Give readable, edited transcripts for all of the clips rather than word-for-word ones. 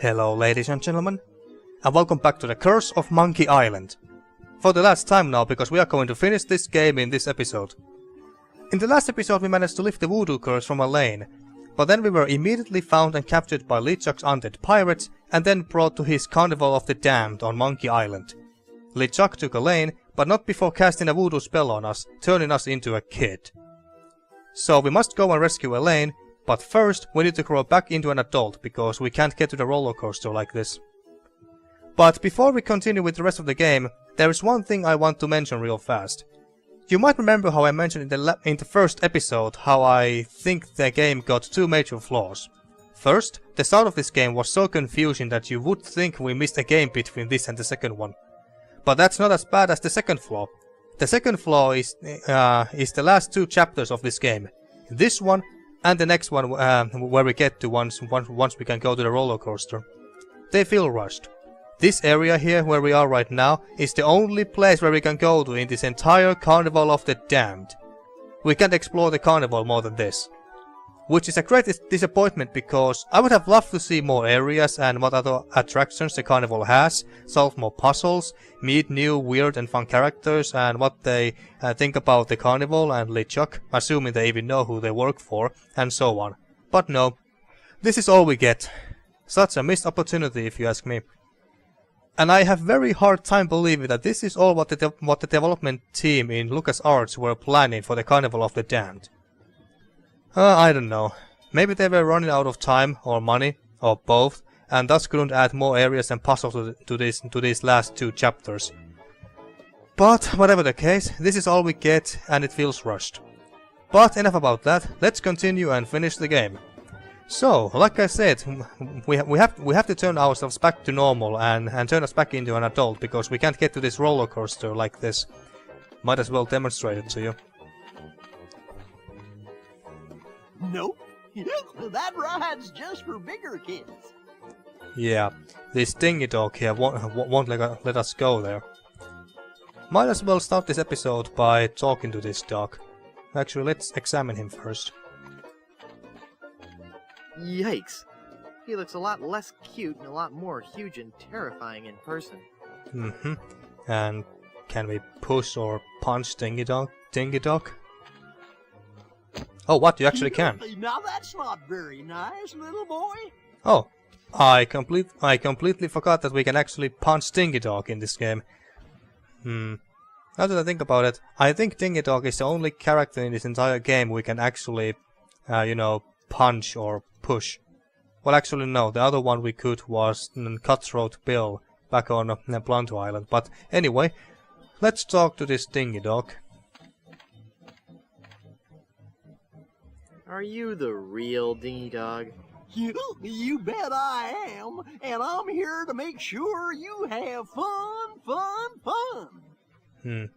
Hello ladies and gentlemen, and welcome back to the Curse of Monkey Island. For the last time now, because we are going to finish this game in this episode. In the last episode we managed to lift the voodoo curse from Elaine, but then we were immediately found and captured by LeChuck's undead pirates and then brought to his Carnival of the Damned on Monkey Island. LeChuck took Elaine, but not before casting a voodoo spell on us, turning us into a kid. So we must go and rescue Elaine, but first we need to grow back into an adult, because we can't get to the roller coaster like this. But before we continue with the rest of the game, there is one thing I want to mention real fast. You might remember how I mentioned in the first episode how I think the game got two major flaws. First, the start of this game was so confusing that you would think we missed a game between this and the second one. But that's not as bad as the second flaw. The second flaw is the last two chapters of this game. This one and the next one where we get to once we can go to the roller coaster. They feel rushed. This area here where we are right now is the only place where we can go to in this entire Carnival of the Damned. We can't explore the carnival more than this. Which is a great disappointment, because I would have loved to see more areas and what other attractions the carnival has, solve more puzzles, meet new weird and fun characters and what they think about the carnival and LeChuck, assuming they even know who they work for, and so on. But no, this is all we get. Such a missed opportunity if you ask me. And I have very hard time believing that this is all what the development team in LucasArts were planning for the Carnival of the Damned. I don't know. Maybe they were running out of time or money, or both, and thus couldn't add more areas and puzzles to these last two chapters. But whatever the case, this is all we get and it feels rushed. But enough about that, let's continue and finish the game. So, like I said, we have to turn ourselves back to normal and turn us back into an adult, because we can't get to this roller coaster like this. Might as well demonstrate it to you. Nope. That ride's just for bigger kids. Yeah, this dingy dog here won't let us go there. Might as well start this episode by talking to this dog. Actually, let's examine him first. Yikes. He looks a lot less cute and a lot more huge and terrifying in person. Mm-hmm. And can we push or punch Dingy Dog? Oh, what? You actually can. Now that's not very nice, little boy. Oh, I completely forgot that we can actually punch Dingy Dog in this game. Now that I think about it, I think Dingy Dog is the only character in this entire game we can actually, punch or push. Well, actually no, the other one we could was Cutthroat Bill back on Blunto Island. But anyway, let's talk to this Dingy Dog. Are you the real Dingy Dog? You bet I am, and I'm here to make sure you have fun.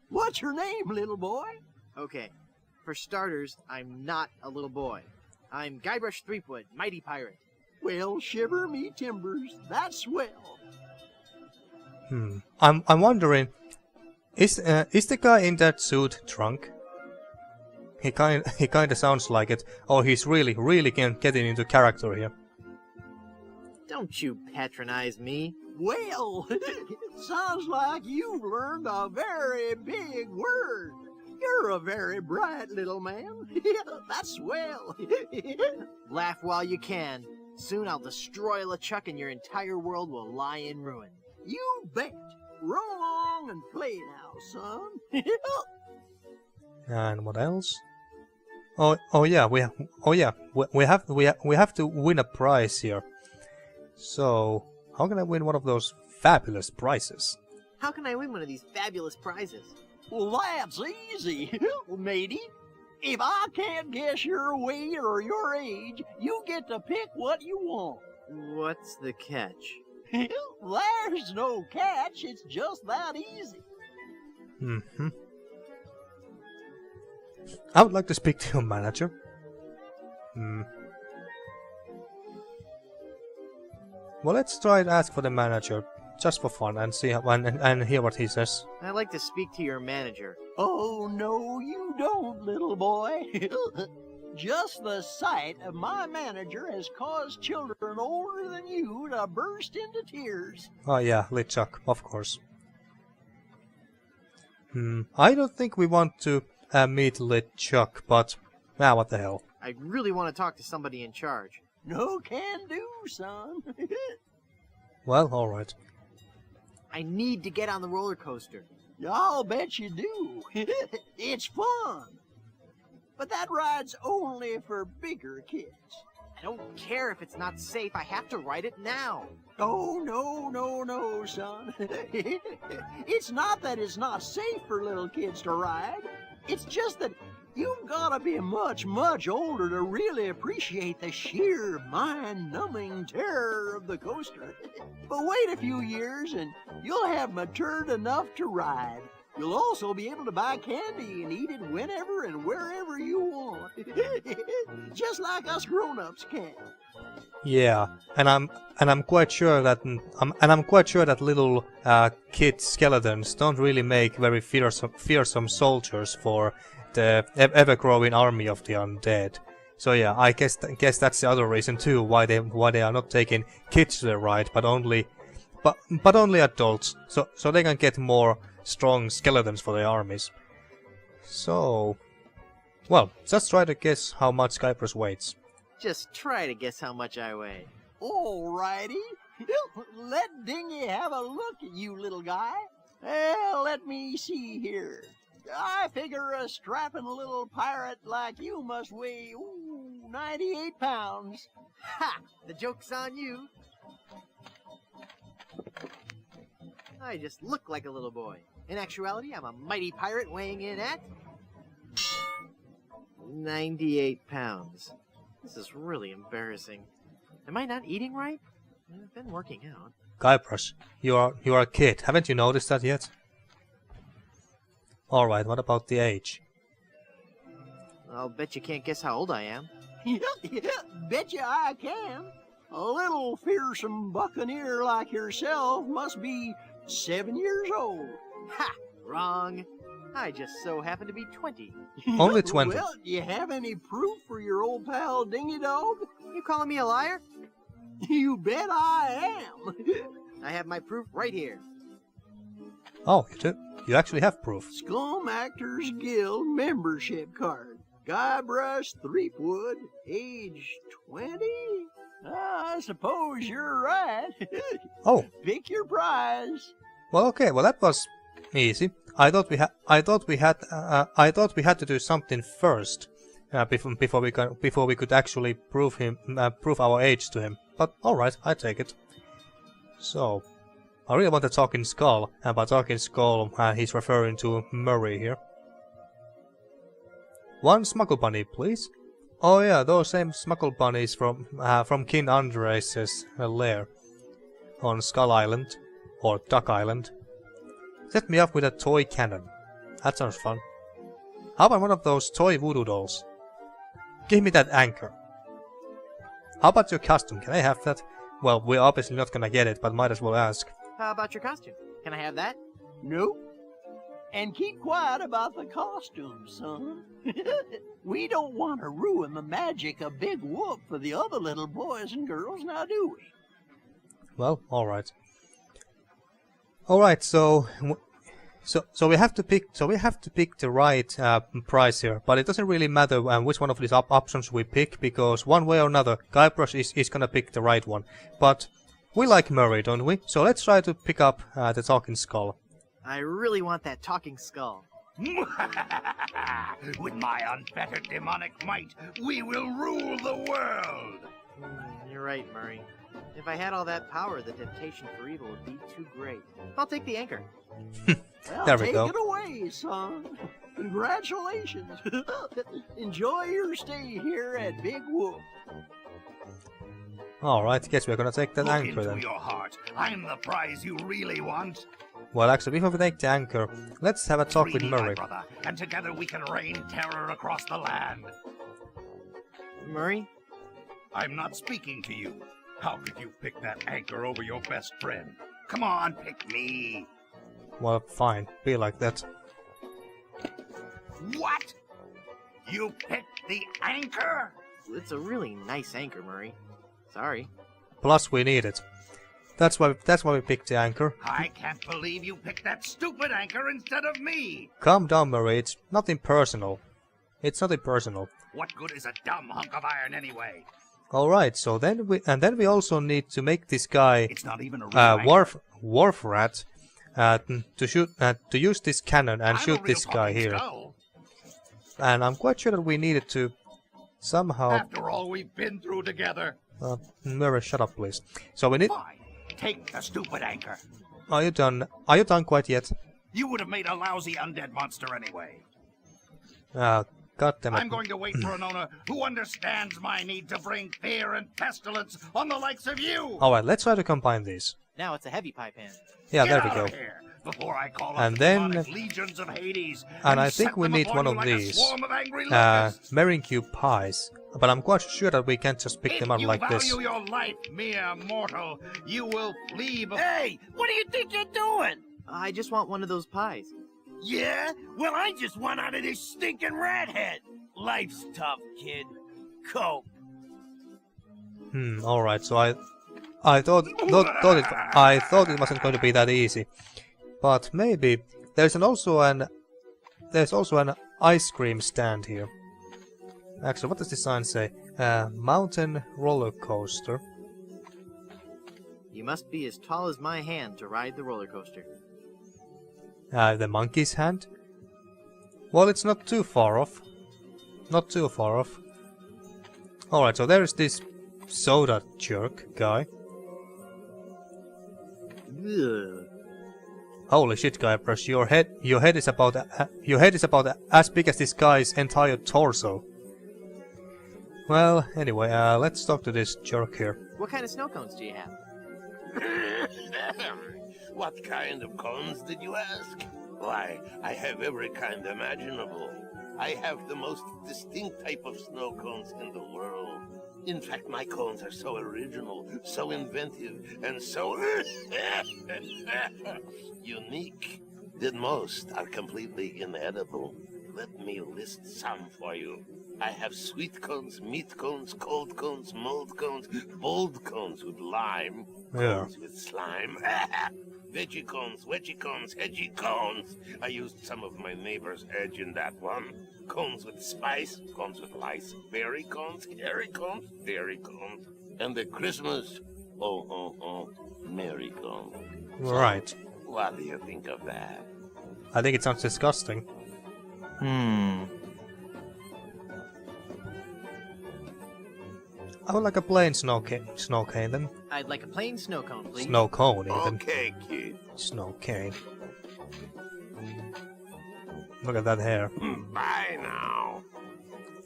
What's your name, little boy? Okay, for starters, I'm not a little boy. I'm Guybrush Threepwood, mighty pirate. Well, shiver me timbers, that's swell. I'm wondering, is the guy in that suit drunk? He kinda sounds like it, or he's really getting into character here. Don't you patronize me. Well, it sounds like you've learned a very big word. You're a very bright little man. That's swell. Laugh while you can. Soon I'll destroy LeChuck and your entire world will lie in ruin. You bet. Roll along and play now, son. And what else? Oh yeah, we have to win a prize here. So how can I win one of those fabulous prizes? How can I win one of these fabulous prizes? Well, that's easy, matey. If I can't guess your weight or your age, you get to pick what you want. What's the catch? There's no catch, it's just that easy. I would like to speak to your manager. Well, let's try and ask for the manager, just for fun, and see and hear what he says. I'd like to speak to your manager. Oh, no, you don't, little boy. Just the sight of my manager has caused children older than you to burst into tears. Oh yeah, LeChuck, of course. I don't think we want to meet LeChuck, but what the hell. I really want to talk to somebody in charge. No can do, son. Well, alright. I need to get on the roller coaster. I'll bet you do. It's fun. But that ride's only for bigger kids. I don't care if it's not safe. I have to ride it now. Oh, no, son. It's not that it's not safe for little kids to ride. It's just that you've got to be much, much older to really appreciate the sheer mind-numbing terror of the coaster. But wait a few years and you'll have matured enough to ride. You'll also be able to buy candy and eat it whenever and wherever you want. Just like us grown-ups can. Yeah, and I'm quite sure that little kid skeletons don't really make very fearsome soldiers for the ever-growing army of the undead. So yeah, I guess that's the other reason too why they are not taking kids to the ride, but only adults, so they can get more strong skeletons for their armies. So, well, just try to guess how much Siperos weighs. Just try to guess how much I weigh. Alrighty. Let Dingy have a look at you, little guy. Well, let me see here. I figure a strapping little pirate like you must weigh 98 pounds. Ha! The joke's on you. I just look like a little boy. In actuality, I'm a mighty pirate weighing in at 98 pounds. This is really embarrassing. Am I not eating right? I've been working out. Siperos, you are a kid. Haven't you noticed that yet? Alright, what about the age? I'll bet you can't guess how old I am. Betcha I can. A little fearsome buccaneer like yourself must be 7 years old. Ha! Wrong. I just so happen to be 20. Only 20. Well, do you have any proof for your old pal Dingy Dog? You calling me a liar? You bet I am. I have my proof right here. Oh, you do? You actually have proof. Scum Actors Guild membership card. Guybrush Threepwood, age 20? I suppose you're right. Oh. Pick your prize. Well, okay. Well, that was easy. I thought we had to do something first before we could actually prove our age to him. But all right, I take it. So, I really want the talking skull, and by talking skull, he's referring to Murray here. One smuggle bunny, please. Oh yeah, those same smuggle bunnies from King Andres' lair on Skull Island or Duck Island. Set me up with a toy cannon. That sounds fun. How about one of those toy voodoo dolls? Give me that anchor. How about your costume? Can I have that? Well, we're obviously not gonna get it, but might as well ask. How about your costume? Can I have that? Nope. And keep quiet about the costume, son. We don't want to ruin the magic of Big Whoop for the other little boys and girls, now do we? Well, alright. Alright, so we have to pick the right price here, but it doesn't really matter which one of these options we pick, because one way or another, Guybrush is gonna pick the right one. But we like Murray, don't we? So let's try to pick up the talking skull. I really want that talking skull. With my unfettered demonic might, we will rule the world! You're right, Murray. If I had all that power, the temptation for evil would be too great. I'll take the anchor. Well, there we take go. it away, son. Congratulations. Enjoy your stay here at Big Whoop. Alright, guess we're gonna take that Look anchor into then. your heart. I'm the prize you really want. Well, actually, before we take the anchor, let's have a talk with Treaty, my Murray. brother, and together we can rain terror across the land. Murray? I'm not speaking to you. How could you pick that anchor over your best friend? Come on, pick me. Well, fine, be like that. What? You picked the anchor? It's a really nice anchor, Murray. Sorry. Plus we need it. That's why we picked the anchor. I can't believe you picked that stupid anchor instead of me. Calm down, Murray. It's nothing personal. It's nothing personal. What good is a dumb hunk of iron anyway? Alright, so then we also need to make this guy It's not even a real wharf rat to use this cannon and shoot this guy here. Skull. And I'm quite sure that we needed to somehow... After all we've been through together. Murray, shut up, please. So we need... Fine. Take the stupid anchor. Are you done? Are you done quite yet? You would have made a lousy undead monster anyway. God damn it. I'm going to wait for an owner who understands my need to bring fear and pestilence on the likes of you. Alright, let's try to combine these. Now it's a heavy pipe hand. Yeah, Get there we out go. of here before I call And up then- demonic legions of Hades and I set think we them need upon one you of like a these. swarm of angry locusts. Cube pies. But I'm quite sure that we can't just pick them up like If this. you value your life, mere mortal, you will flee before... Hey, what do you think you're doing? I just want one of those pies. Yeah? Well, I just want out of this stinking rat head. Life's tough, kid. Cope. Alright, so I thought it wasn't going to be that easy. But maybe there's also an ice cream stand here. Actually, what does the sign say? Mountain roller coaster. You must be as tall as my hand to ride the roller coaster. The monkey's hand? Well, it's not too far off. Not too far off. Alright, so there's this soda jerk guy. Ugh. Holy shit, Guybrush, your head is about as big as this guy's entire torso. Well, anyway, let's talk to this jerk here. What kind of snow cones do you have? What kind of cones did you ask? Why, I have every kind imaginable. I have the most distinct type of snow cones in the world. In fact, my cones are so original, so inventive, and so unique that most are completely inedible. Let me list some for you. I have sweet cones, meat cones, cold cones, mold cones, bold cones with lime, cones with slime, veggie cones, wedgie cones, edgy cones. I used some of my neighbor's edge in that one. Cones with spice, cones with lice, berry cones, hairy cones, dairy cones, and the Christmas, merry cones. Right. What do you think of that? I think it sounds disgusting. I would like a plain snow cane then. I'd like a plain snow cone, please. Snow cone even. Okay, kid. Snow cane. Look at that hair. Bye now.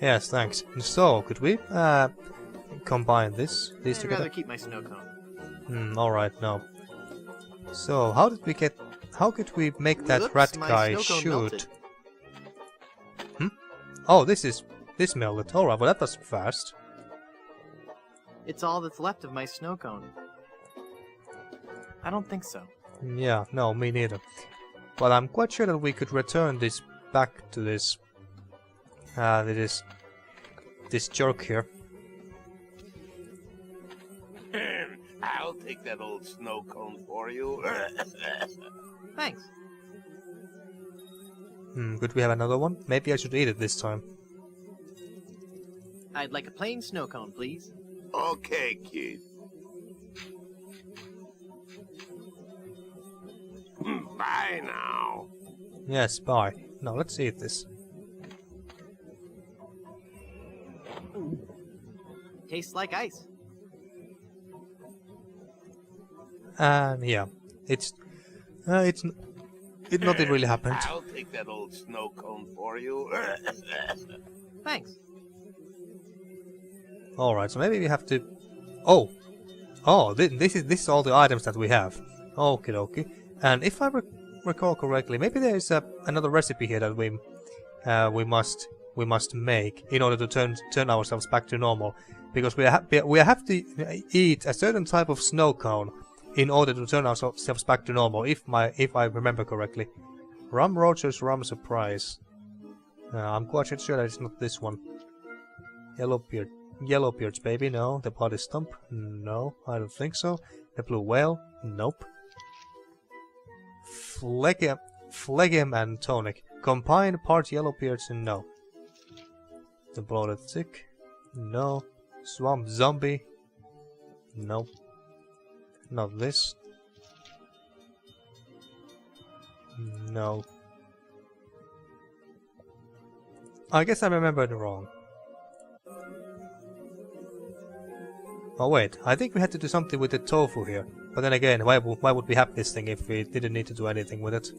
Yes, thanks. So, could we combine these I'd together? rather keep my snow cone. Alright, no. So, how could we make that Whoops, rat my guy snow cone shoot? melted. Oh, this melted. Alright, well that was fast. It's all that's left of my snow cone. I don't think so. Yeah, no, me neither. But I'm quite sure that we could return this back to this this jerk here. I'll take that old snow cone for you. Thanks. Could we have another one? Maybe I should eat it this time. I'd like a plain snow cone, please. Okay, kid. Bye now. Yes, bye. Now let's eat this. Tastes like ice. And yeah, it nothing really happened. I'll take that old snow cone for you. Thanks. Alright, so maybe we have to... this is all the items that we have. Okie dokie. And if I recall correctly, maybe there is another recipe here that we must make in order to turn ourselves back to normal, because we have to eat a certain type of snow cone in order to turn ourselves back to normal. If I remember correctly, Rum Roger's Rum Surprise. I'm quite sure that it's not this one. Yellowbeards, baby, no. The bloody stump, no, I don't think so. The blue whale, nope. Phlegm and tonic. Combined part yellowbeards, no. The bloated tick, no. Swamp zombie, nope. Not this. No. I guess I remembered wrong. Oh wait, I think we had to do something with the tofu here. But then again, why would we have this thing if we didn't need to do anything with it?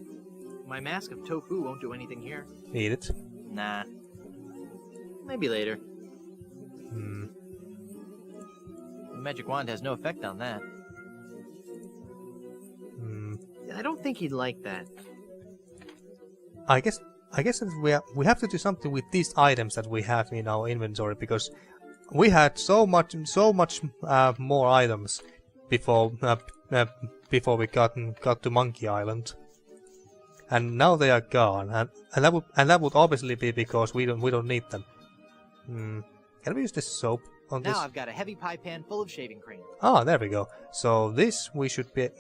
My mask of tofu won't do anything here. Eat it. Nah. Maybe later. The magic wand has no effect on that. I don't think he'd like that. I guess that we have to do something with these items that we have in our inventory, because we had so much more items before we got to Monkey Island, and now they are gone, and that would obviously be because we don't need them. Can we use this soap on this? Now I've got a heavy pie pan full of shaving cream. Ah, there we go. So this we should put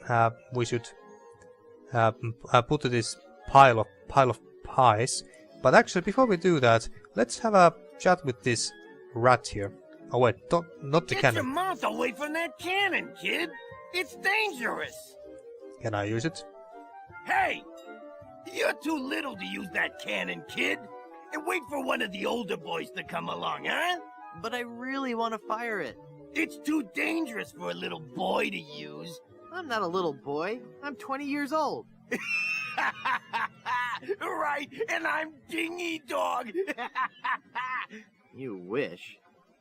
to this pile of pies. But actually, before we do that, let's have a chat with this rat here. Oh wait, not the Get cannon. your mouth away from that cannon, kid! It's dangerous! Can I use it? Hey! You're too little to use that cannon, kid! And wait for one of the older boys to come along, huh? But I really want to fire it. It's too dangerous for a little boy to use. I'm not a little boy. I'm 20 years old. Right, and I'm Dingy Dog! You wish.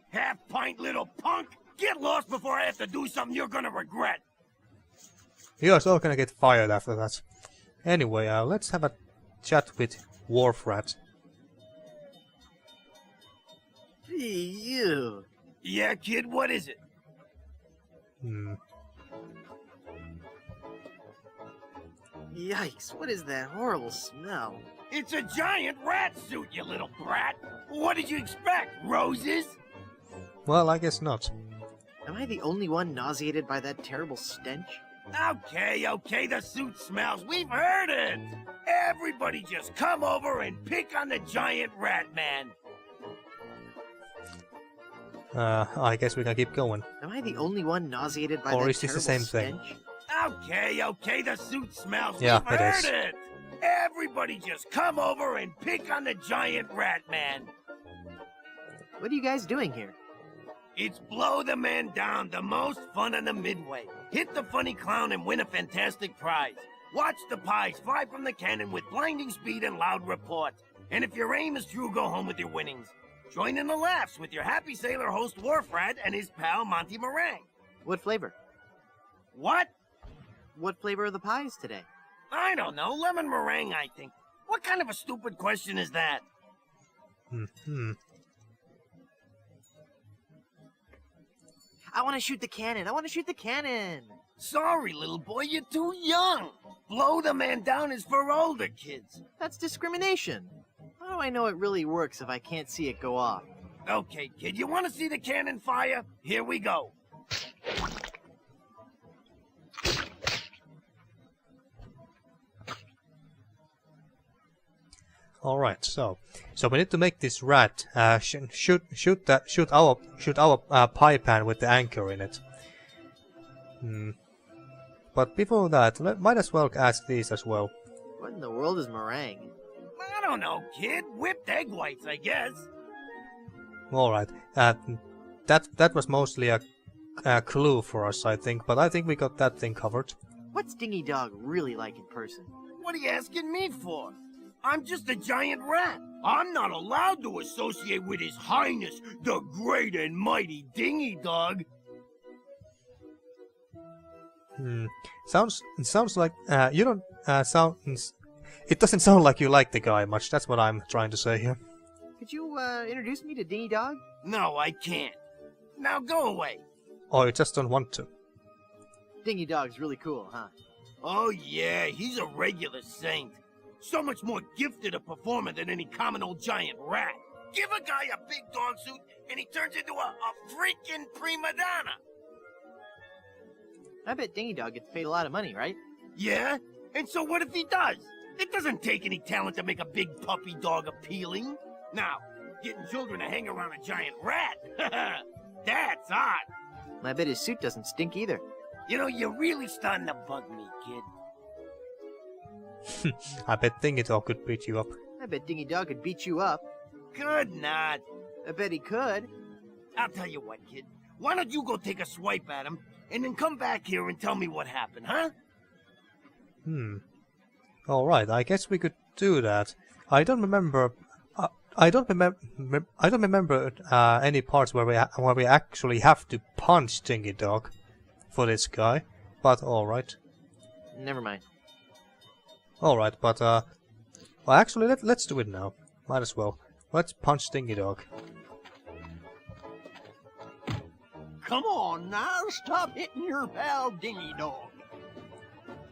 Half-pint little punk! Get lost before I have to do something you're gonna regret! You're so gonna get fired after that. Anyway, let's have a chat with Wharf Rat. Gee, you. Yeah, kid, what is it? Yikes, what is that horrible smell? It's a giant rat suit, you little brat! What did you expect, roses? Well, I guess not. Am I the only one nauseated by that terrible stench? Okay, the suit smells. We've heard it! Everybody just come over and pick on the giant rat man. I guess we can keep going. Am I the only one nauseated by Or that is this the terrible same thing? stench? Okay, the suit smells. Yeah, We've it heard is. it! Everybody just come over and pick on the giant rat man. What are you guys doing here? It's Blow the Man Down, the most fun on the Midway. Hit the funny clown and win a fantastic prize. Watch the pies fly from the cannon with blinding speed and loud report. And if your aim is true, go home with your winnings. Join in the laughs with your happy sailor host Wharf Rat and his pal Monty Meringue. What flavor? What? What flavor are the pies today? I don't know. Lemon meringue, I think. What kind of a stupid question is that? I want to shoot the cannon. I want to shoot the cannon. Sorry, little boy, you're too young. Blow the Man Down is for older kids. That's discrimination. How do I know it really works if I can't see it go off? Okay, kid, you want to see the cannon fire? Here we go. All right, so we need to make this rat shoot our pie pan with the anchor in it. But before that, might as well ask these as well. What in the world is meringue? I don't know, kid. Whipped egg whites, I guess. All right, that was mostly a clue for us, I think. But I think we got that thing covered. What's Dingy Dog really like in person? What are you asking me for? I'm just a giant rat. I'm not allowed to associate with His Highness, the great and mighty Dingy Dog. Sounds like you don't sound. It doesn't sound like you like the guy much. That's what I'm trying to say here. Could you introduce me to Dingy Dog? No, I can't. Now go away. Or you just don't want to. Dingy Dog's really cool, huh? Oh yeah, he's a regular saint. So much more gifted a performer than any common old giant rat. Give a guy a big dog suit and he turns into a freaking prima donna. I bet Dingy Dog gets paid a lot of money, right? Yeah? And so what if he does? It doesn't take any talent to make a big puppy dog appealing. Now, getting children to hang around a giant rat, that's odd. I bet his suit doesn't stink either. You know, you're really starting to bug me, kid. I bet Dingy Dog could beat you up. I bet Dingy Dog could beat you up. Good not. I bet he could. I'll tell you what, kid. Why don't you go take a swipe at him, and then come back here and tell me what happened, huh? Alright, I guess we could do that. I don't remember... I don't remember any parts where we actually have to punch Dingy Dog for this guy, but alright. Never mind. Alright, but well, actually let's do it now. Might as well. Let's punch Dingy Dog. Come on now, stop hitting your pal Dingy Dog.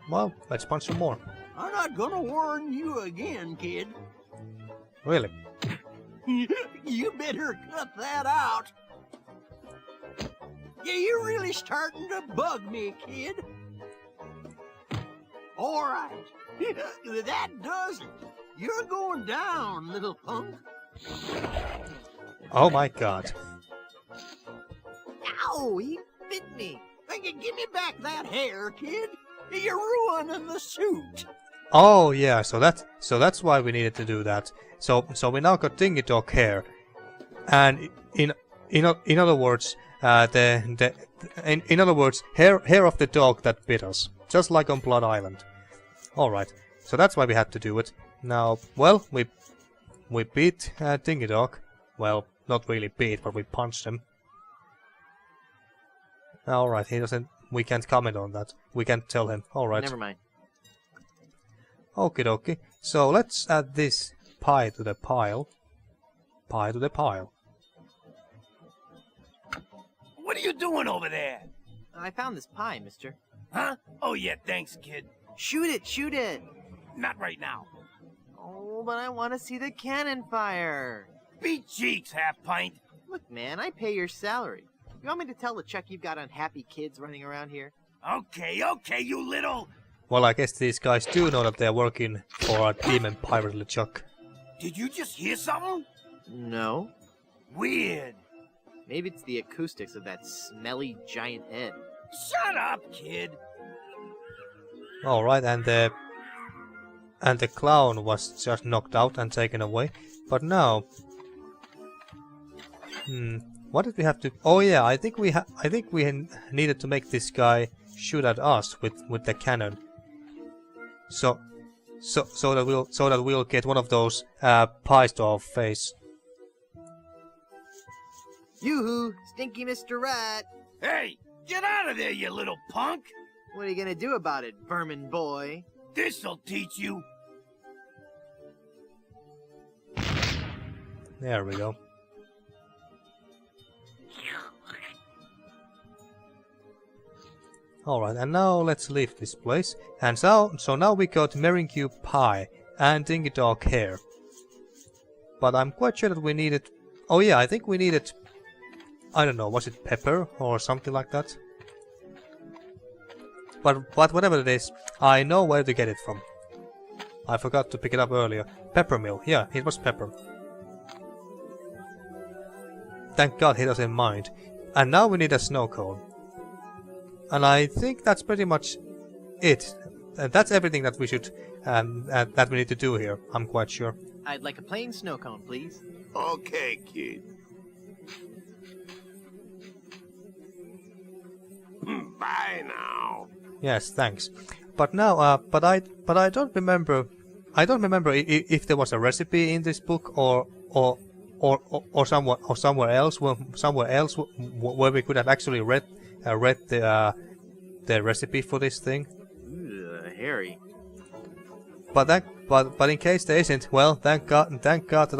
Well, let's punch some more. I'm not gonna warn you again, kid. Really? You better cut that out. Yeah, you're really starting to bug me, kid. All right. That does it. You're going down, little punk. Oh my god. Ow! He bit me. Give me back that hair, kid. You're ruining the suit. Oh yeah, so that's why we needed to do that. So we now got Dingy Dog hair, and in other words, in other words, hair of the dog that bit us, just like on Blood Island. All right, so that's why we had to do it. Now, well, we beat Dingy Dog. Well, not really beat, but we punched him. All right, he doesn't. We can't comment on that. We can't tell him. All right. Never mind. Okie dokie. So let's add this pie to the pile. Pie to the pile. What are you doing over there? I found this pie, mister. Huh? Oh yeah, thanks, kid. Shoot it! Shoot it! Not right now. Oh, but I want to see the cannon fire. Beat cheeks, half pint. Look, man, I pay your salary. You want me to tell LeChuck you've got unhappy kids running around here? Okay, you little... Well, I guess these guys do know that they're working for a demon pirate LeChuck. Did you just hear something? No. Weird. Maybe it's the acoustics of that smelly giant head. Shut up, kid. All right, and the clown was just knocked out and taken away. But now, what did we have to? Oh yeah, I think we needed to make this guy shoot at us with the cannon. So that we'll get one of those pies to our face. Yoo-hoo! Stinky Mr. Rat! Hey, get out of there, you little punk. What are you gonna do about it, vermin boy? This'll teach you. There we go. Alright, and now let's leave this place. And so now we got Meringue pie and Dingy Dog hair. But I'm quite sure that we needed... Oh yeah, I think we needed... I don't know, was it pepper or something like that? But whatever it is, I know where to get it from. I forgot to pick it up earlier. Peppermill, yeah, it was pepper. Thank God he doesn't mind. And now we need a snow cone. And I think that's pretty much it. That's everything that we should that we need to do here. I'm quite sure. I'd like a plain snow cone, please. Okay, kid. Bye now. Yes, thanks. But now, but I don't remember. I don't remember if there was a recipe in this book or somewhere else where we could have actually read the recipe for this thing. Ooh, hairy. But in case there isn't, well, thank God that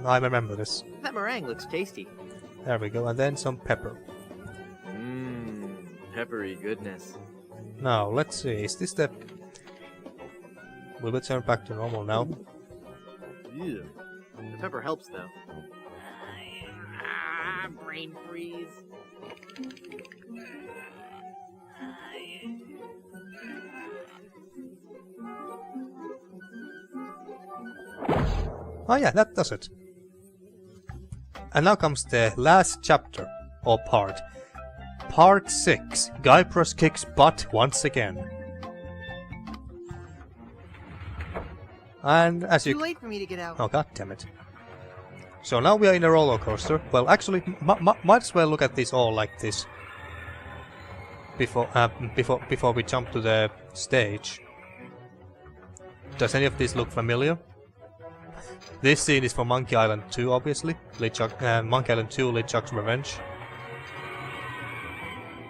I remember this. That meringue looks tasty. There we go, and then some pepper. Peppery goodness. Now let's see. Is this the? Will we turn back to normal now? Yeah. The pepper helps though. Brain freeze. Oh yeah, that does it. And now comes the last chapter, or part. Part 6. Gypros kicks butt once again. And as you... Too late for me to get out. Oh god damn it. So now we are in a roller coaster. Well, actually, might as well look at this all like this. Before we jump to the stage. Does any of this look familiar? This scene is from Monkey Island 2, obviously. LeChuck, Monkey Island 2, LeChuck's Revenge.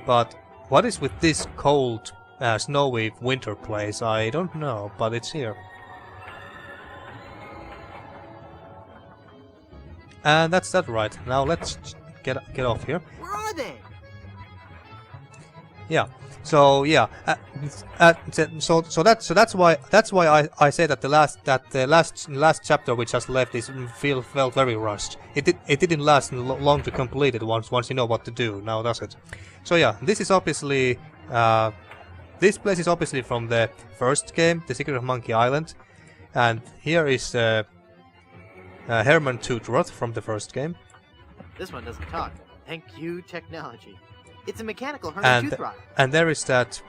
But what is with this cold, snowy winter place? I don't know, but it's here. And that's that right. Now let's get off here. Where are they? Yeah. So yeah. So that's why I say that the last chapter which has left felt very rushed. It didn't last long to complete it once you know what to do. Now does it? So yeah, this is obviously this place is obviously from the first game, The Secret of Monkey Island, and here is Herman Tootroth from the first game. This one doesn't talk. Thank you, technology. It's a mechanical Herman Tootroth. And there is that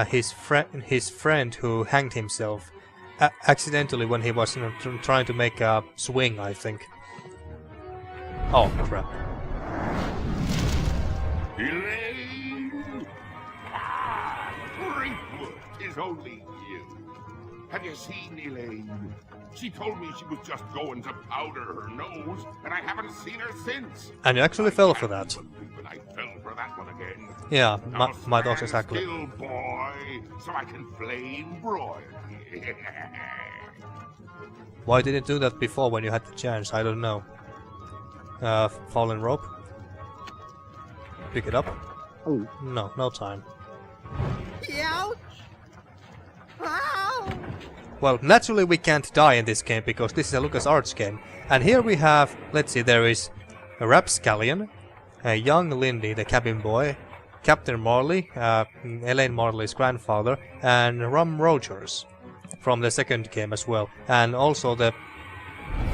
his friend who hanged himself accidentally when he was trying to make a swing, I think. Oh crap. Elaine! Ah, Freakwood is only you. Have you seen Elaine? She told me she was just going to powder her nose, and I haven't seen her since. And you actually fell for that. But I fell for that one again. Yeah, Now my thoughts stand exactly. Still, boy, so I can flame broil you. Why didn't you do that before when you had the chance? I don't know. Fallen rope. Pick it up. Oh. No time. Ouch! Ow! Well, naturally we can't die in this game because this is a LucasArts game. And here we have, let's see, there is a Rapscallion, a young Lindy, the cabin boy, Captain Marley, Elaine Marley's grandfather, and Rum Rogers from the second game as well. And also the...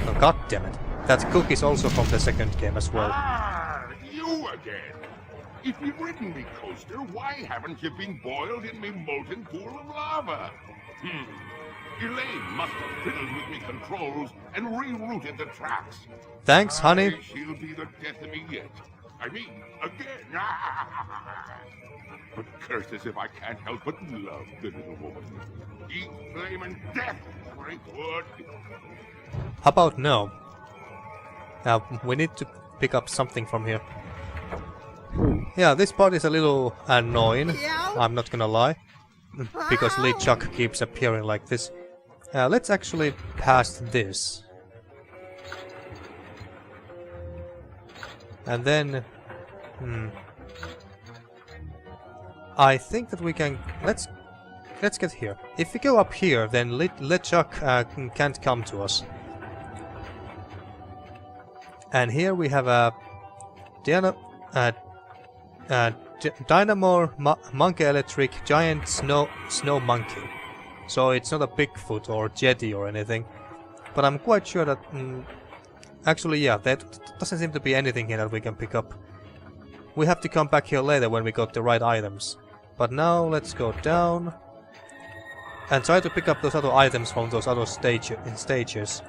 Oh, god damn it. That Cook is also from the second game as well. Ah, you again. If you've ridden me coaster, why haven't you been boiled in me molten pool of lava? Elaine must have fiddled with me controls and rerouted the tracks. Thanks, honey. She'll be the death of me yet. I mean, again. But curses if I can't help but love the little woman. Eat flaming death, Freakwood. How about no? Now, we need to pick up something from here. Yeah, this part is a little annoying, I'm not gonna lie. Because LeChuck keeps appearing like this. Let's actually pass this. And then... I think that we can... Let's get here. If we go up here, then LeChuck can't come to us. And here we have a... Dynamo Monkey Electric Giant Snow Monkey. So it's not a Bigfoot or Jetty or anything. But I'm quite sure that... actually, yeah, there doesn't seem to be anything here that we can pick up. We have to come back here later when we got the right items. But now let's go down. And try to pick up those other items from those other stages.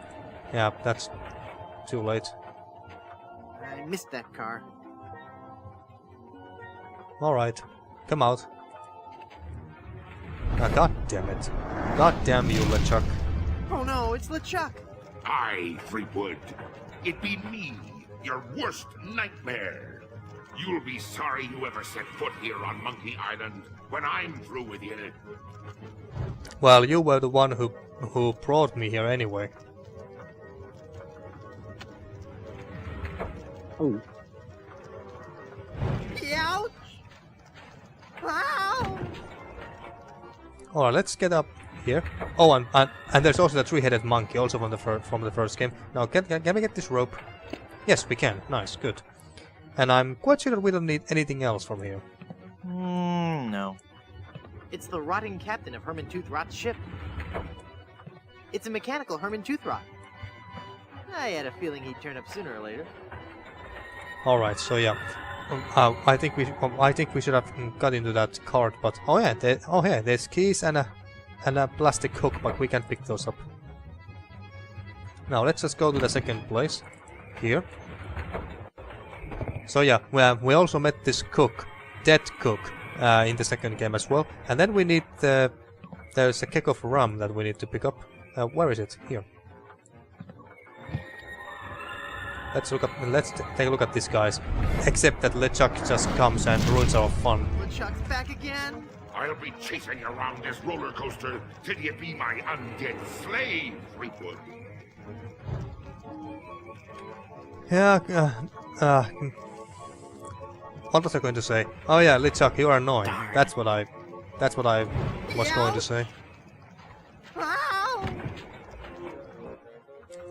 Yeah, that's too late. I missed that car. Alright, come out. Ah, god damn it. God damn you, LeChuck. Oh no, it's LeChuck! Aye, Freakwood. It be me, your worst nightmare. You'll be sorry you ever set foot here on Monkey Island when I'm through with you. Well, you were the one who brought me here anyway. Oh. Ouch! Ow! Alright, let's get up here. Oh, and there's also the three-headed monkey, also from the first game. Now, can we get this rope? Yes, we can. Nice, good. And I'm quite sure that we don't need anything else from here. No. It's the rotting captain of Herman Toothrot's ship. It's a mechanical Herman Toothrot. I had a feeling he'd turn up sooner or later. All right, so yeah, I think we should have got into that cart, but oh yeah, there's keys and a plastic hook, but we can't pick those up. Now let's just go to the second place here. So yeah, we also met this cook, dead cook, in the second game as well, and then we need there's a keg of rum that we need to pick up. Where is it? Here. Let's take a look at this, guys. Except that LeChuck just comes and ruins our fun. LeChuck's back again. I'll be chasing you around this roller coaster till you be my undead slave, Fleetwood. Yeah, what was I going to say? Oh yeah, LeChuck, you are annoying. Darn. That's what I was going to say.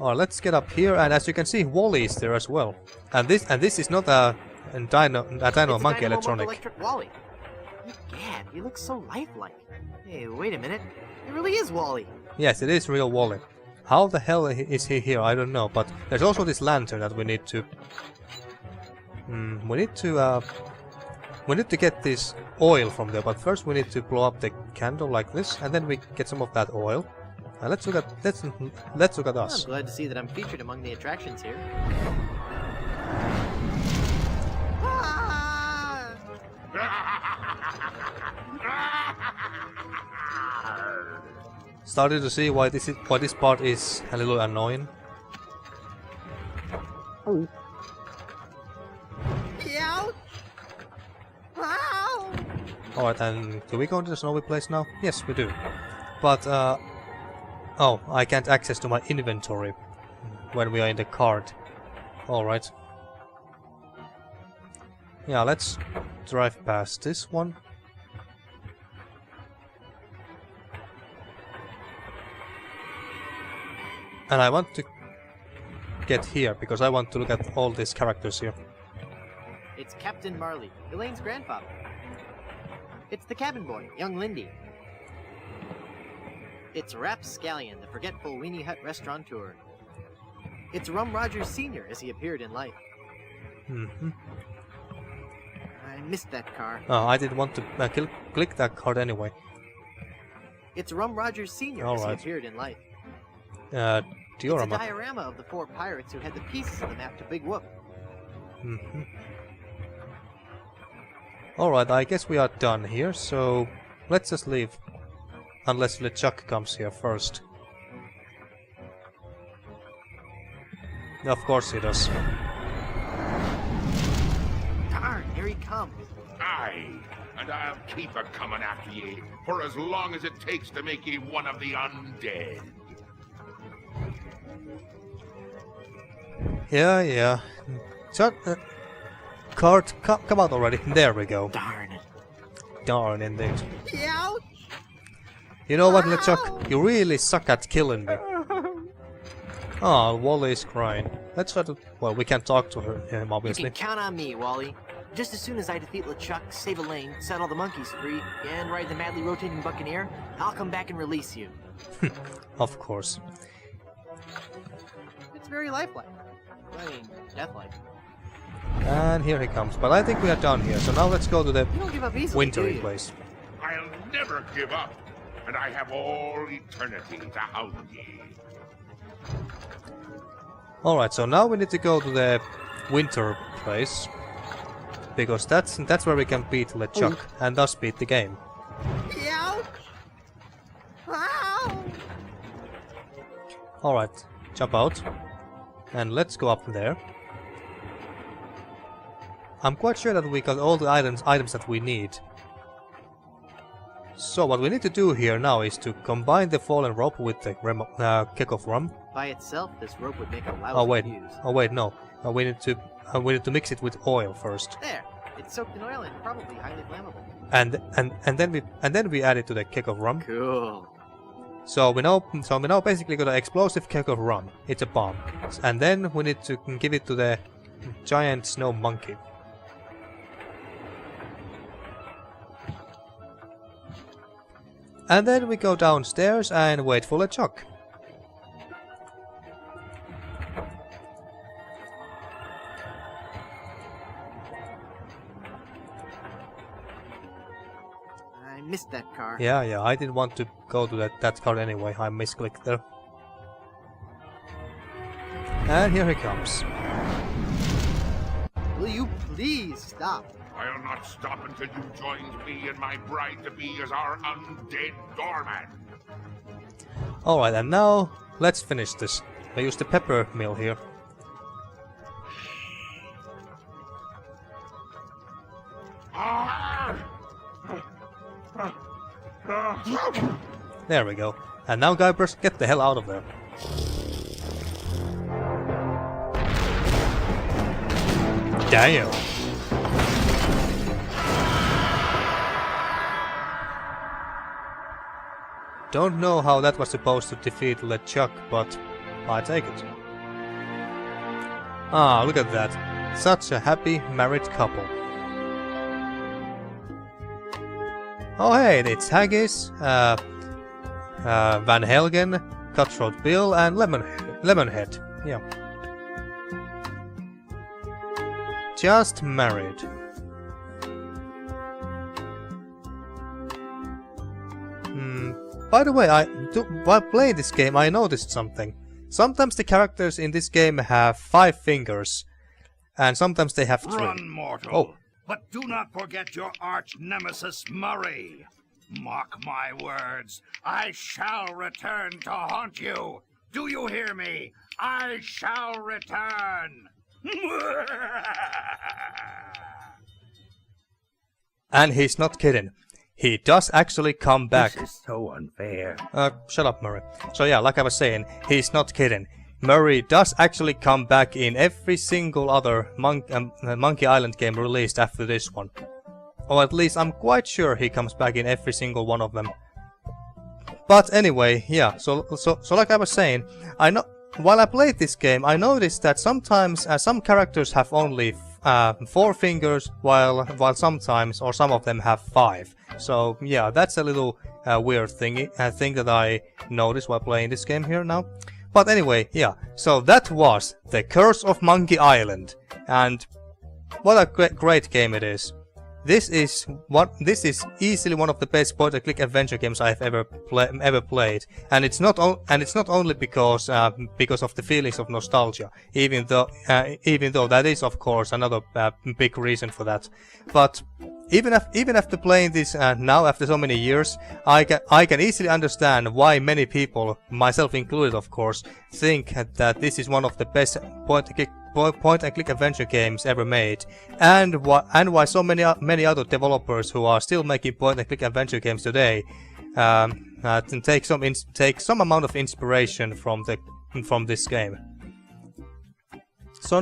Oh, let's get up here, and as you can see, Wally is there as well. And this is not a Dino Monkey electronic. Electric Wally. Gad, he looks so lifelike. Hey, wait a minute. It really is Wally. Yes, it is real Wally. How the hell is he here? I don't know. But there's also this lantern that we need to. We need to get this oil from there. But first we need to blow up the candle like this, and then we get some of that oil. Let's look at us. I'm glad to see that I'm featured among the attractions here. Started to see why this part is a little annoying. Alright, and do we go to the snowy place now? Yes, we do. But oh, I can't access to my inventory when we are in the cart. Alright. Yeah, let's drive past this one. And I want to get here because I want to look at all these characters here. It's Captain Marley, Elaine's grandfather. It's the cabin boy, young Lindy. It's Rapscallion, the forgetful Weenie Hut restaurateur. It's Rum Rogers Sr. as he appeared in life. I missed that car. Oh, I didn't want to click that card anyway. It's Rum Rogers Sr. as he appeared in life. Diorama. It's a diorama of the 4 pirates who had the pieces of the map to Big Whoop. Alright, I guess we are done here, so let's just leave. Unless LeChuck comes here first. Of course he does. Darn, here he comes. Aye, and I'll keep a coming after ye for as long as it takes to make ye one of the undead. Yeah. Shut. Cart, come out already. There we go. Darn it. Darn indeed. Ouch! You know what, LeChuck? You really suck at killing me. Oh, Wally is crying. Let's try to... Well, we can't talk to him, obviously. You can count on me, Wally. Just as soon as I defeat LeChuck, save Elaine, set all the monkeys free, and ride the madly rotating Buccaneer, I'll come back and release you. Of course. It's very lifelike. I mean, death-like. And here he comes. But I think we are done here, so now let's go to the You don't give up easily, do wintry you? place. I'll never give up, and I have all eternity to hound ye. Alright, so now we need to go to the winter place. Because that's where we can beat LeChuck, and thus beat the game. Ouch! Ow! Alright, jump out. And let's go up there. I'm quite sure that we got all the items that we need. So what we need to do here now is to combine the fallen rope with the keg of rum. By itself, this rope would make a lousy Oh wait, fuse. no. We need to mix it with oil first. There! It's soaked in oil and probably highly flammable. And then we add it to the keg of rum. Cool. So we know basically got an explosive keg of rum. It's a bomb. And then we need to give it to the giant snow monkey. And then we go downstairs and wait for LeChuck. I missed that car. Yeah, I didn't want to go to that car anyway. I misclicked there. And here he comes. Will you please stop? I'll not stop until you've joined me and my bride-to-be as our undead doorman. Alright, and now let's finish this. I use the pepper mill here. There we go. And now, Guybrush, get the hell out of there. Damn. Don't know how that was supposed to defeat LeChuck, but I take it. Ah, look at that. Such a happy married couple. Oh hey, it's Haggis, Van Helgen, Cutthroat Bill, and Lemonhead. Yeah. Just married. By the way, while playing this game, I noticed something. Sometimes the characters in this game have 5 fingers, and sometimes they have 3. Run, mortal. Oh. But do not forget your arch nemesis Murray. Mark my words, I shall return to haunt you. Do you hear me? I shall return. And he's not kidding. He does actually come back. This is so unfair. Shut up, Murray. So yeah, like I was saying, he's not kidding. Murray does actually come back in every single other Monkey Island game released after this one. Or at least I'm quite sure he comes back in every single one of them. But anyway, yeah, so like I was saying, while I played this game, I noticed that sometimes some characters have only 4 fingers, while sometimes, or some of them have 5. So yeah, that's a little weird thing that I noticed while playing this game here now. But anyway, yeah, so that was The Curse of Monkey Island, and what a great game it is. This is easily one of the best point-and-click adventure games I've ever played, and it's not only because of the feelings of nostalgia, even though that is of course another big reason for that. But even after playing this now after so many years, I can easily understand why many people, myself included of course, think that this is one of the best point-and-click adventure games ever made, and why so many other developers who are still making point-and-click adventure games today take some amount of inspiration from this game. So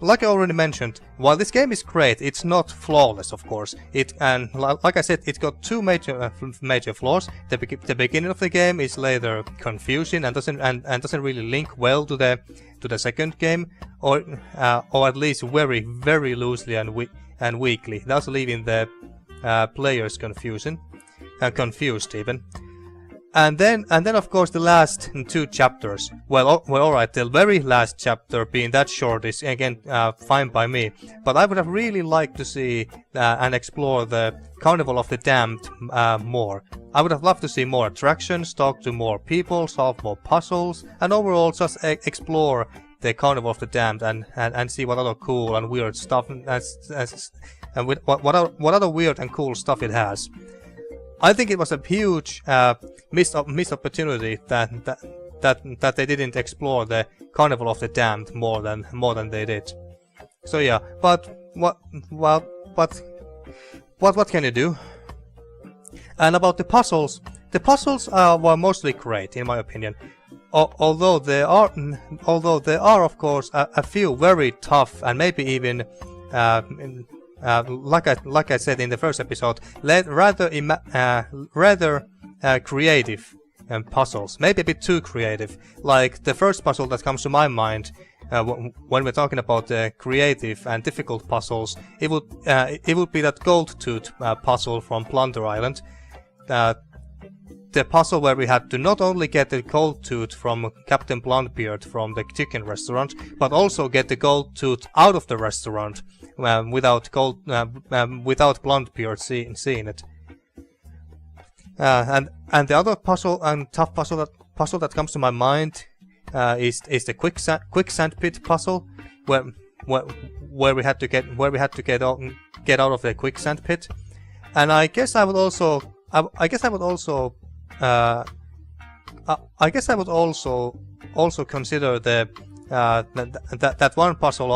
like I already mentioned, while this game is great, it's not flawless, of course. And like I said, it's got 2 major flaws. The beginning of the game is rather confusing and doesn't really link well to the second game, or at least very loosely and weakly, thus leaving the players confused even. And then of course the last 2 chapters. Well, alright, the very last chapter being that short is again fine by me. But I would have really liked to see and explore the Carnival of the Damned more. I would have loved to see more attractions, talk to more people, solve more puzzles, and overall just explore the Carnival of the Damned and see what other cool and weird stuff and what other weird and cool stuff it has. I think it was a huge missed opportunity that they didn't explore the Carnival of the Damned more than they did. So yeah, but what can you do? And about the puzzles were mostly great in my opinion. Although there are of course a few very tough and maybe even like I said in the first episode, rather creative puzzles, maybe a bit too creative. Like the first puzzle that comes to my mind when we're talking about the creative and difficult puzzles, it would be that gold tooth puzzle from Plunder Island. The puzzle where we had to not only get the gold tooth from Captain Bluntbeard from the chicken restaurant, but also get the gold tooth out of the restaurant without Bluntbeard seeing it. And the other puzzle and tough puzzle that comes to my mind is the quicksand pit puzzle, where we had to get out of the quicksand pit. And I guess I would also consider that one puzzle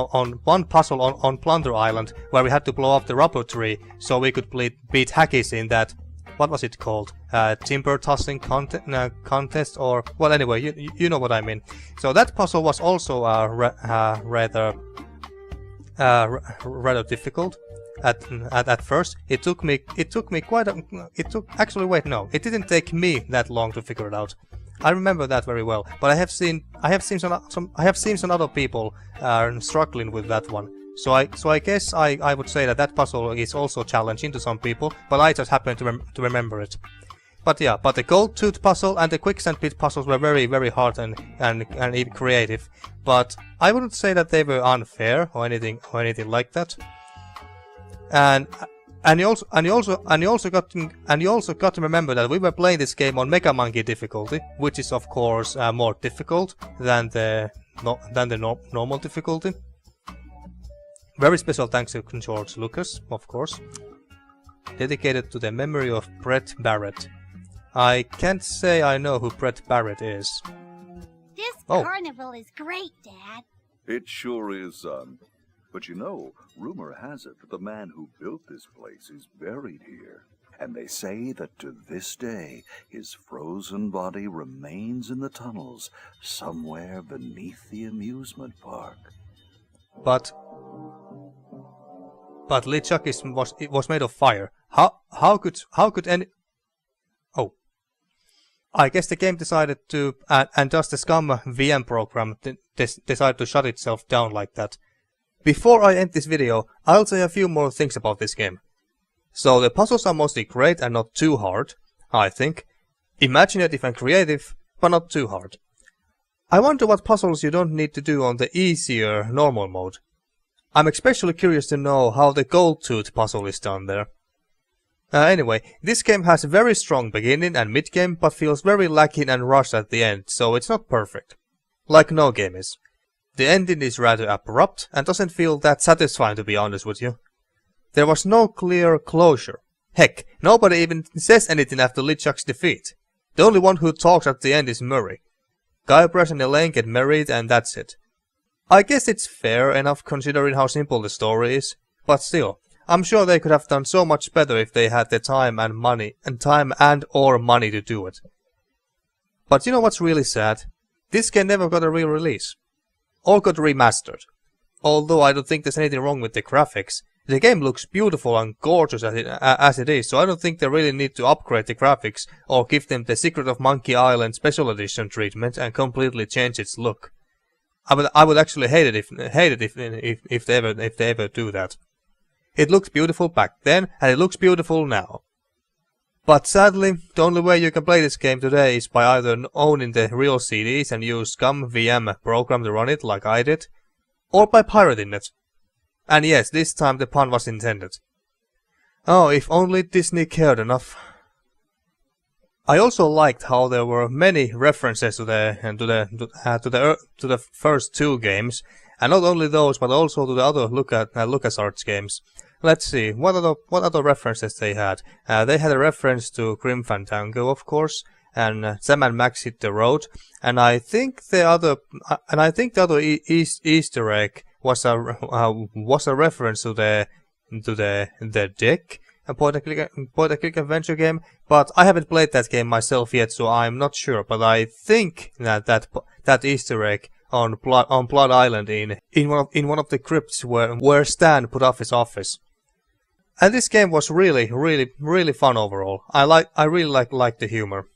on Plunder Island where we had to blow up the rubber tree so we could beat Haggis in that. What was it called? Timber tossing contest, or well, anyway, you know what I mean. So that puzzle was also rather difficult at first. It took actually wait, no, it didn't take me that long to figure it out. I remember that very well, but I have seen some other people struggling with that one. So I guess I would say that puzzle is also challenging to some people, but I just happen to remember it. But yeah, but the gold tooth puzzle and the quicksand pit puzzles were very, very hard and even creative. But I wouldn't say that they were unfair or anything like that. And you also got to remember that we were playing this game on Mega Monkey difficulty, which is of course more difficult than the normal difficulty. Very special thanks to George Lucas, of course. Dedicated to the memory of Brett Barrett. I can't say I know who Brett Barrett is. This carnival is great, Dad. It sure is, son. But you know, rumor has it that the man who built this place is buried here. And they say that to this day, his frozen body remains in the tunnels somewhere beneath the amusement park. But LeChuck was made of fire. How could any? Oh, I guess the game decided to, and thus the Scum VM program decided to shut itself down like that. Before I end this video, I'll say a few more things about this game. So the puzzles are mostly great and not too hard, I think. Imaginative and creative, but not too hard. I wonder what puzzles you don't need to do on the easier normal mode. I'm especially curious to know how the gold tooth puzzle is done there. Anyway, this game has a very strong beginning and mid-game, but feels very lacking and rushed at the end, so it's not perfect. Like no game is. The ending is rather abrupt and doesn't feel that satisfying, to be honest with you. There was no clear closure. Heck, nobody even says anything after LeChuck's defeat. The only one who talks at the end is Murray. Guybrush and Elaine get married and that's it. I guess it's fair enough considering how simple the story is, but still, I'm sure they could have done so much better if they had the time and money to do it. But you know what's really sad? This game never got a real release. All got remastered. Although I don't think there's anything wrong with the graphics. The game looks beautiful and gorgeous as it is, so I don't think they really need to upgrade the graphics or give them the Secret of Monkey Island Special Edition treatment and completely change its look. I would actually hate it if they ever do that. It looked beautiful back then, and it looks beautiful now. But sadly, the only way you can play this game today is by either owning the real CDs and use Scum VM program to run it like I did, or by pirating it. And yes, this time the pun was intended. Oh, if only Disney cared enough. I also liked how there were many references to the first two games, and not only those, but also to the other LucasArts games. Let's see, what other references they had? They had a reference to Grim Fandango, of course, and Sam and Max Hit the Road, and I think the other Easter egg was a reference to the Deck, a point-and-click adventure game, but I haven't played that game myself yet, so I'm not sure. But I think that Easter egg on Blood Island in one of the crypts where Stan put off his office. And this game was really fun overall. I really like the humor.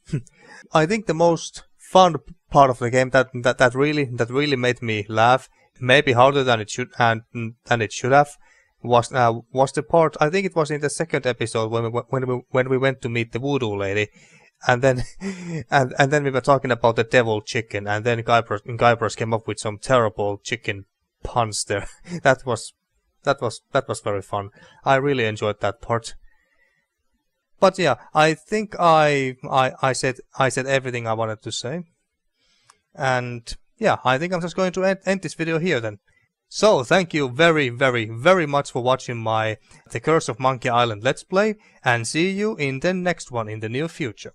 I think the most fun part of the game that really made me laugh, maybe harder than it should have, was the part, I think it was in the second episode when we went to meet the voodoo lady, and then and then we were talking about the devil chicken, and then Guybrush came up with some terrible chicken puns there. That was very fun. I really enjoyed that part. But yeah, I think I said everything I wanted to say. And yeah, I think I'm just going to end this video here then. So thank you very much for watching my The Curse of Monkey Island Let's Play, and see you in the next one in the near future.